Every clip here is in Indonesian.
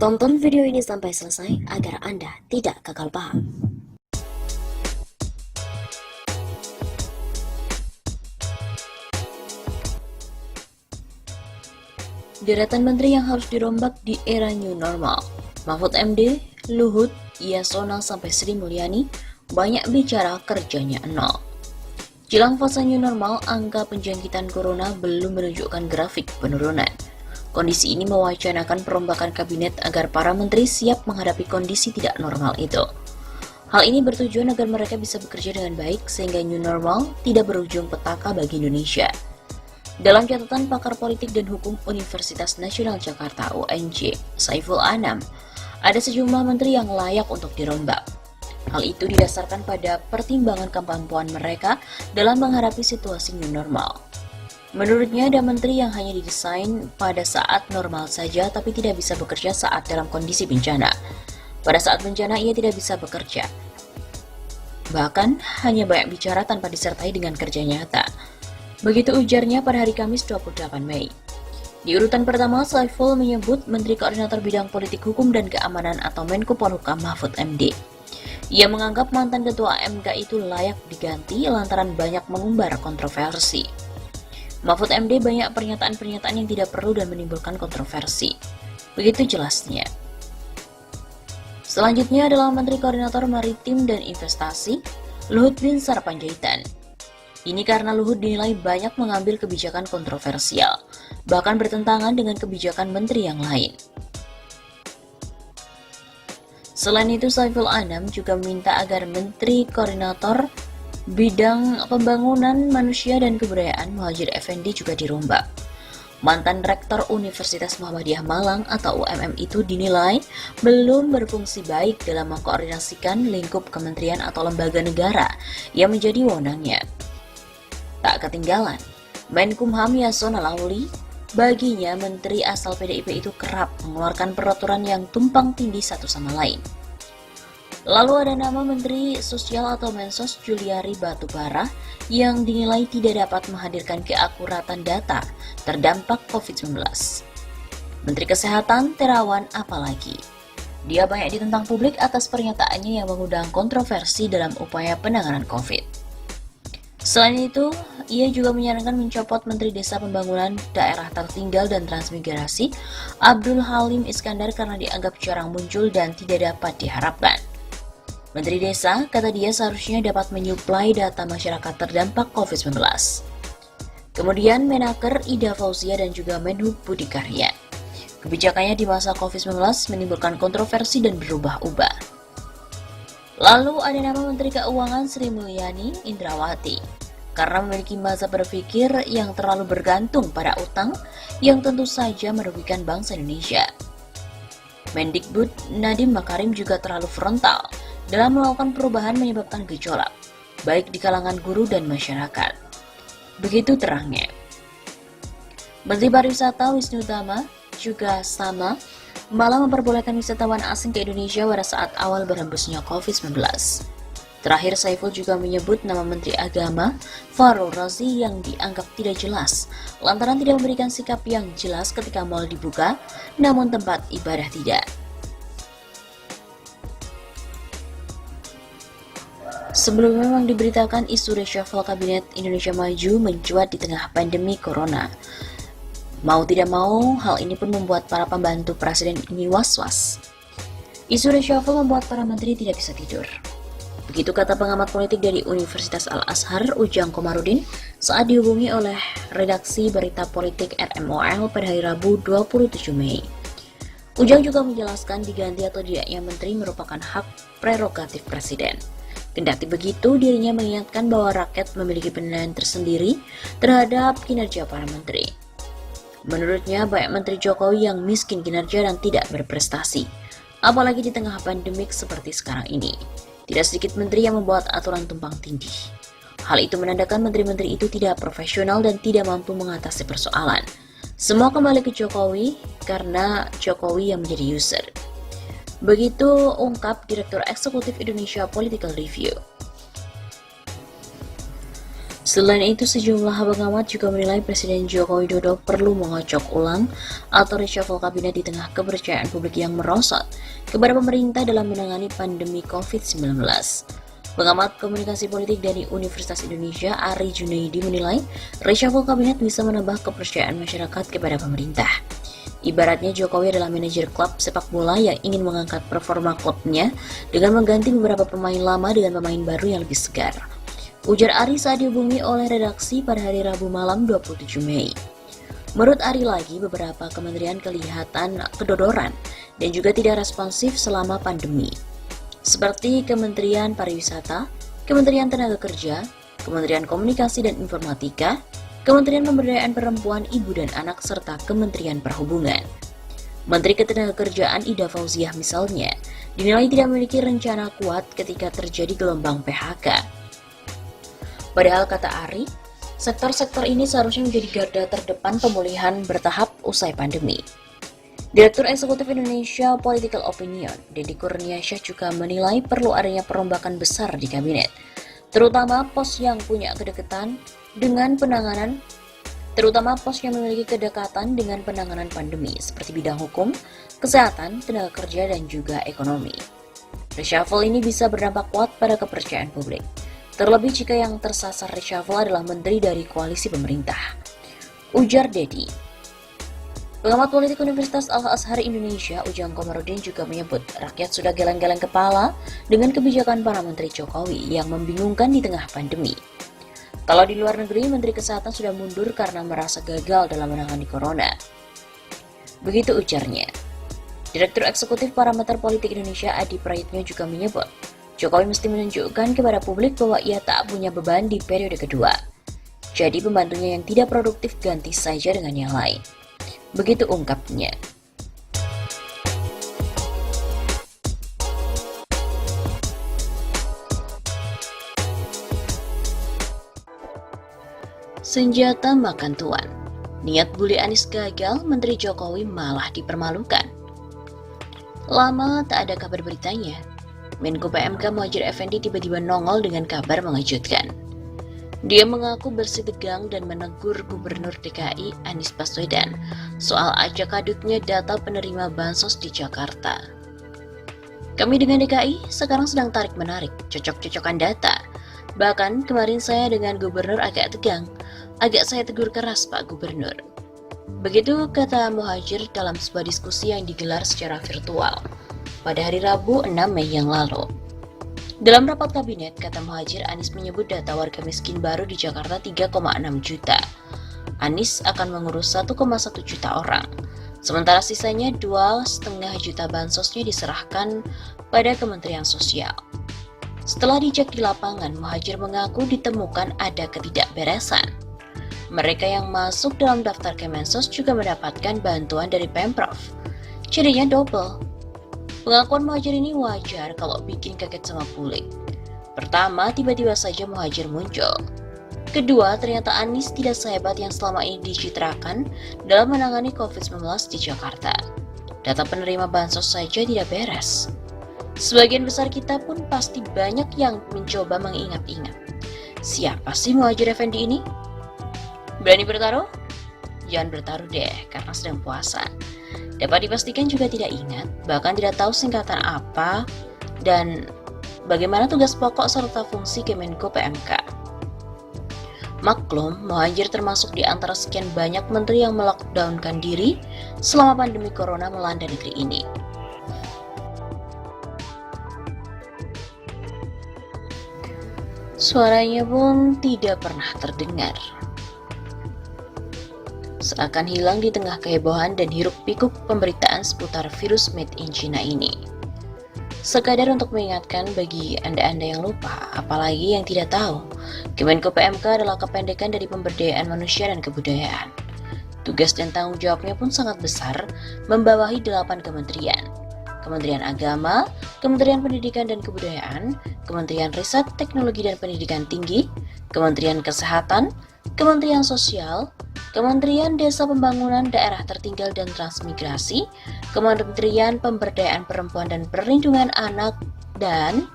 Tonton video ini sampai selesai agar Anda tidak gagal paham. Deretan menteri yang harus dirombak di era new normal. Mahfud MD, Luhut, Yasona sampai Sri Mulyani banyak bicara, kerjanya nol. Jelang fase new normal, angka penjangkitan corona belum menunjukkan grafik penurunan. Kondisi ini mewacanakan perombakan kabinet agar para menteri siap menghadapi kondisi tidak normal itu. Hal ini bertujuan agar mereka bisa bekerja dengan baik sehingga new normal tidak berujung petaka bagi Indonesia. Dalam catatan pakar politik dan hukum Universitas Nasional Jakarta (UNJ), Saiful Anam, ada sejumlah menteri yang layak untuk dirombak. Hal itu didasarkan pada pertimbangan kemampuan mereka dalam menghadapi situasi new normal. Menurutnya ada menteri yang hanya didesain pada saat normal saja tapi tidak bisa bekerja saat dalam kondisi bencana. Pada saat bencana ia tidak bisa bekerja. Bahkan hanya banyak bicara tanpa disertai dengan kerja nyata. Begitu ujarnya pada hari Kamis 28 Mei. Di urutan pertama, Saiful menyebut Menteri Koordinator Bidang Politik Hukum dan Keamanan atau Menko Polhukam Mahfud MD. Ia menganggap mantan Ketua MK itu layak diganti lantaran banyak mengumbar kontroversi. Mahfud MD banyak pernyataan-pernyataan yang tidak perlu dan menimbulkan kontroversi. Begitu jelasnya. Selanjutnya adalah Menteri Koordinator Maritim dan Investasi, Luhut Binsar Panjaitan. Ini karena Luhut dinilai banyak mengambil kebijakan kontroversial, bahkan bertentangan dengan kebijakan menteri yang lain. Selain itu, Saiful Anam juga meminta agar Menteri Koordinator Bidang Pembangunan Manusia dan Kebudayaan Muhadjir Effendi juga dirombak. Mantan Rektor Universitas Muhammadiyah Malang atau UMM itu dinilai belum berfungsi baik dalam mengkoordinasikan lingkup kementerian atau lembaga negara yang menjadi wewenangnya. Tak ketinggalan, Menkumham Yasona Lawli, baginya menteri asal PDIP itu kerap mengeluarkan peraturan yang tumpang tindih satu sama lain. Lalu ada nama Menteri Sosial atau Mensos Juliari Batubara yang dinilai tidak dapat menghadirkan keakuratan data terdampak COVID-19. Menteri Kesehatan Terawan apalagi. Dia banyak ditentang publik atas pernyataannya yang mengundang kontroversi dalam upaya penanganan COVID. Selain itu, ia juga menyarankan mencopot Menteri Desa Pembangunan Daerah Tertinggal dan Transmigrasi Abdul Halim Iskandar karena dianggap jarang muncul dan tidak dapat diharapkan. Menteri Desa, kata dia, seharusnya dapat menyuplai data masyarakat terdampak COVID-19. Kemudian Menaker Ida Fauzia dan juga Menhub Budi Karya. Kebijakannya di masa COVID-19 menimbulkan kontroversi dan berubah-ubah. Lalu ada nama Menteri Keuangan Sri Mulyani Indrawati, karena memiliki masa berpikir yang terlalu bergantung pada utang yang tentu saja merugikan bangsa Indonesia. Mendikbud Nadiem Makarim juga terlalu frontal dalam melakukan perubahan menyebabkan gejolak, baik di kalangan guru dan masyarakat. Begitu terangnya. Menteri Pariwisata Wisnu Tama juga sama, malah memperbolehkan wisatawan asing ke Indonesia pada saat awal berhembusnya COVID-19. Terakhir, Saiful juga menyebut nama Menteri Agama Fahrul Razi yang dianggap tidak jelas, lantaran tidak memberikan sikap yang jelas ketika mal dibuka, namun tempat ibadah tidak. Sebelumnya memang diberitakan isu reshuffle Kabinet Indonesia Maju mencuat di tengah pandemi Corona. Mau tidak mau, hal ini pun membuat para pembantu presiden ini was-was. Isu reshuffle membuat para menteri tidak bisa tidur. Begitu kata pengamat politik dari Universitas Al-Azhar, Ujang Komarudin, saat dihubungi oleh redaksi berita politik RMOL pada hari Rabu 27 Mei. Ujang juga menjelaskan diganti atau tidaknya menteri merupakan hak prerogatif presiden. Kendati begitu, dirinya mengingatkan bahwa rakyat memiliki penilaian tersendiri terhadap kinerja para menteri. Menurutnya, banyak menteri Jokowi yang miskin kinerja dan tidak berprestasi, apalagi di tengah pandemik seperti sekarang ini. Tidak sedikit menteri yang membuat aturan tumpang tindih. Hal itu menandakan menteri-menteri itu tidak profesional dan tidak mampu mengatasi persoalan. Semua kembali ke Jokowi karena Jokowi yang menjadi user. Begitu ungkap Direktur Eksekutif Indonesia Political Review. Selain itu, sejumlah pengamat juga menilai Presiden Joko Widodo perlu mengocok ulang atau reshuffle kabinet di tengah kepercayaan publik yang merosot kepada pemerintah dalam menangani pandemi COVID-19. Pengamat komunikasi politik dari Universitas Indonesia, Ari Junaidi, menilai reshuffle kabinet bisa menambah kepercayaan masyarakat kepada pemerintah. Ibaratnya Jokowi adalah manajer klub sepak bola yang ingin mengangkat performa klubnya dengan mengganti beberapa pemain lama dengan pemain baru yang lebih segar. Ujar Ari saat dihubungi oleh redaksi pada hari Rabu malam 27 Mei. Menurut Ari lagi, beberapa kementerian kelihatan kedodoran dan juga tidak responsif selama pandemi. Seperti Kementerian Pariwisata, Kementerian Tenaga Kerja, Kementerian Komunikasi dan Informatika, Kementerian Pemberdayaan Perempuan, Ibu dan Anak, serta Kementerian Perhubungan. Menteri Ketenagakerjaan Ida Fauziah misalnya, dinilai tidak memiliki rencana kuat ketika terjadi gelombang PHK. Padahal kata Ari, sektor-sektor ini seharusnya menjadi garda terdepan pemulihan bertahap usai pandemi. Direktur Eksekutif Indonesia Political Opinion, Deddy Kurniasyah, juga menilai perlu adanya perombakan besar di kabinet, terutama pos yang punya kedekatan dengan penanganan, terutama pos yang memiliki kedekatan dengan penanganan pandemi, seperti bidang hukum, kesehatan, tenaga kerja, dan juga ekonomi. Reshuffle ini bisa berdampak kuat pada kepercayaan publik. Terlebih jika yang tersasar reshuffle adalah menteri dari koalisi pemerintah. Ujar Deddy. Pengamat politik Universitas Al-Azhar Indonesia, Ujang Komarudin, juga menyebut rakyat sudah geleng-geleng kepala dengan kebijakan para menteri Jokowi yang membingungkan di tengah pandemi. Kalau di luar negeri, Menteri Kesehatan sudah mundur karena merasa gagal dalam menangani corona. Begitu ujarnya. Direktur Eksekutif Parameter Politik Indonesia, Adi Prayitno, juga menyebut Jokowi mesti menunjukkan kepada publik bahwa ia tak punya beban di periode kedua. Jadi pembantunya yang tidak produktif ganti saja dengan yang lain. Begitu ungkapnya. Senjata makan tuan. Niat bully Anies gagal, Menteri Jokowi malah dipermalukan. Lama tak ada kabar beritanya. Menko PMK Muhadjir Effendi tiba-tiba nongol dengan kabar mengejutkan. Dia mengaku bersih tegang dan menegur Gubernur DKI Anies Baswedan soal acak adutnya data penerima bansos di Jakarta. Kami dengan DKI sekarang sedang tarik-menarik, cocok-cocokan data. Bahkan kemarin saya dengan Gubernur agak tegang, agak saya tegur keras Pak Gubernur. Begitu kata Muhadjir dalam sebuah diskusi yang digelar secara virtual pada hari Rabu 6 Mei yang lalu. Dalam rapat kabinet, kata Muhadjir, Anies menyebut data warga miskin baru di Jakarta 3,6 juta. Anies akan mengurus 1,1 juta orang. Sementara sisanya 2,5 juta bansosnya diserahkan pada Kementerian Sosial. Setelah dicek di lapangan, Muhadjir mengaku ditemukan ada ketidakberesan. Mereka yang masuk dalam daftar Kemensos juga mendapatkan bantuan dari Pemprov. Jadinya double. Pengakuan Muhadjir ini wajar kalau bikin kaget sama publik. Pertama, tiba-tiba saja Muhadjir muncul. Kedua, ternyata Anies tidak sehebat yang selama ini dicitrakan dalam menangani COVID-19 di Jakarta. Data penerima bansos saja tidak beres. Sebagian besar kita pun pasti banyak yang mencoba mengingat-ingat. Siapa sih Muhadjir Effendi ini? Berani bertaruh? Jangan bertaruh deh, karena sedang puasa. Dapat dipastikan juga tidak ingat, bahkan tidak tahu singkatan apa dan bagaimana tugas pokok serta fungsi Kemenko PMK. Maklum, Muhadjir termasuk di antara sekian banyak menteri yang melockdownkan diri selama pandemi corona melanda negeri ini. Suaranya pun tidak pernah terdengar. Seakan hilang di tengah kehebohan dan hiruk-pikuk pemberitaan seputar virus made in China ini. Sekadar untuk mengingatkan bagi Anda-Anda yang lupa, apalagi yang tidak tahu, Kemenko PMK adalah kependekan dari Pemberdayaan Manusia dan Kebudayaan. Tugas dan tanggung jawabnya pun sangat besar, membawahi 8 kementerian. Kementerian Agama, Kementerian Pendidikan dan Kebudayaan, Kementerian Riset, Teknologi dan Pendidikan Tinggi, Kementerian Kesehatan, Kementerian Sosial, Kementerian Desa Pembangunan Daerah Tertinggal dan Transmigrasi, Kementerian Pemberdayaan Perempuan dan Perlindungan Anak, dan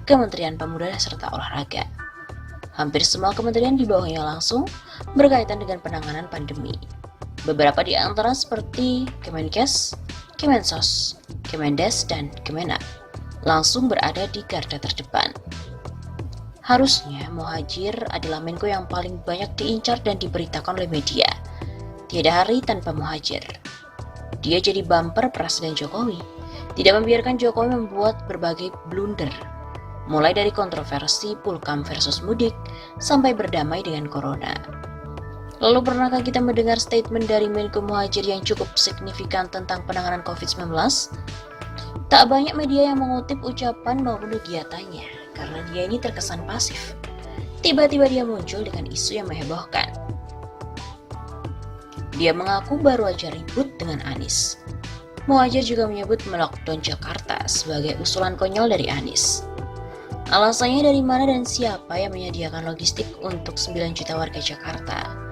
Kementerian Pemuda serta Olahraga. Hampir semua kementerian di bawahnya langsung berkaitan dengan penanganan pandemi. Beberapa di antara seperti Kemenkes, Kemensos, Kemendes, dan Kemenak langsung berada di garda terdepan. Harusnya Muhadjir adalah Menko yang paling banyak diincar dan diberitakan oleh media. Tiada hari tanpa Muhadjir. Dia jadi bumper Presiden Jokowi, tidak membiarkan Jokowi membuat berbagai blunder, mulai dari kontroversi Pulkam versus Mudik sampai berdamai dengan Corona. Lalu pernahkah kita mendengar statement dari Menko Muhadjir yang cukup signifikan tentang penanganan COVID-19? Tak banyak media yang mengutip ucapan maupun kegiatannya, karena dia ini terkesan pasif. Tiba-tiba dia muncul dengan isu yang menghebohkan. Dia mengaku baru aja ribut dengan Anies. Muhadjir juga menyebut melockdown Jakarta sebagai usulan konyol dari Anies. Alasannya dari mana dan siapa yang menyediakan logistik untuk 9 juta warga Jakarta?